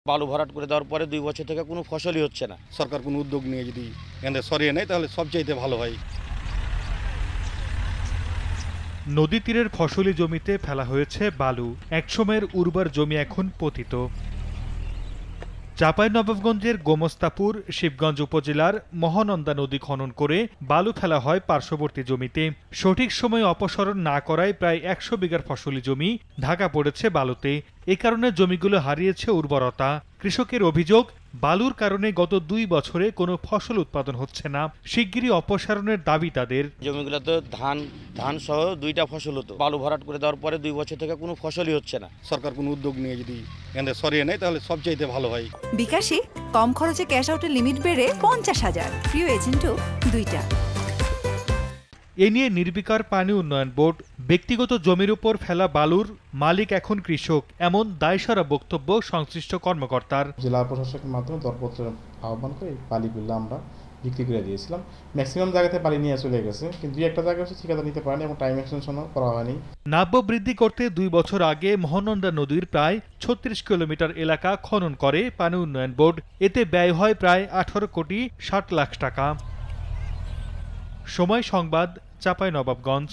বালু ভরাট করে দেওয়ার পরে 2 বছর থেকে কোনো ফসলই হচ্ছে না। সরকার কোনো উদ্যোগ নিয়ে যদি এখানে সরিয়ে নেয় তাহলে সবচাইতে ভালো হয়। নদী তীরের ফসলি জমিতে ফেলা হয়েছে বালু। একসময়ের উর্বর জমি এখন পতিত। চাঁপাইনবাবগঞ্জের গোমস্তাপুর শিবগঞ্জ উপজেলার মহানন্দা নদী খনন করে বালু ফেলা হয় পার্শ্ববর্তী জমিতে। সঠিক সময়ে অপসারণ না করায় প্রায় 100 বিঘার ফসলি জমি ঢাকা পড়েছে বালুতে। এ কারণে জমিগুলো হারিয়েছে উর্বরতা। কৃষকের অভিযোগ, বালুর কারণে গত 2 বছরে কোনো ফসল উৎপাদন হচ্ছে না। শিগগিরই অপসারণের দাবি তাদের। জমিগুলোতে ধান সহ 2টা ফসল হতো। বালু ভরাট করে দেওয়ার পরে 2 বছর থেকে কোনো ফসলই হচ্ছে না। সরকার কোনো উদ্যোগ নিয়ে যদি এখানে সরিয়ে নেয় তাহলে সবচাইতে ভালো হয়। বিকাশে কম খরচে ক্যাশ আউটের লিমিট বেড়ে 50,000, প্রিয় এজেন্টও 2টা। এ নিয়ে নির্বিকার পানি উন্নয়ন বোর্ড। ব্যক্তিগত জমির উপর ফেলা বালুর মালিক এখন কৃষক, এমন দায়সারা বক্তব্য সংশ্লিষ্ট কর্মকর্তার। জেলা প্রশাসকের মাধ্যমে দরপত্র আহ্বান করে বালিগুলো আমরা বিক্রি করে দিয়েছিলাম। ম্যাক্সিমাম জায়গাতে বালি নিয়ে চলে গেছে, কিন্তু একটা জায়গায় ঠিকাদার নিতে পারেনি এবং টাইম এক্সটেনশনও করা হয়নি। নাব্য বৃদ্ধি করতে 2 বছর আগে মহানন্দা নদীর প্রায় 36 কিলোমিটার এলাকা খনন করে পানি উন্নয়ন বোর্ড। এতে ব্যয় হয় প্রায় 18 কোটি 60 লাখ টাকা। সময় সংবাদ, চাঁপাইনবাবগঞ্জ।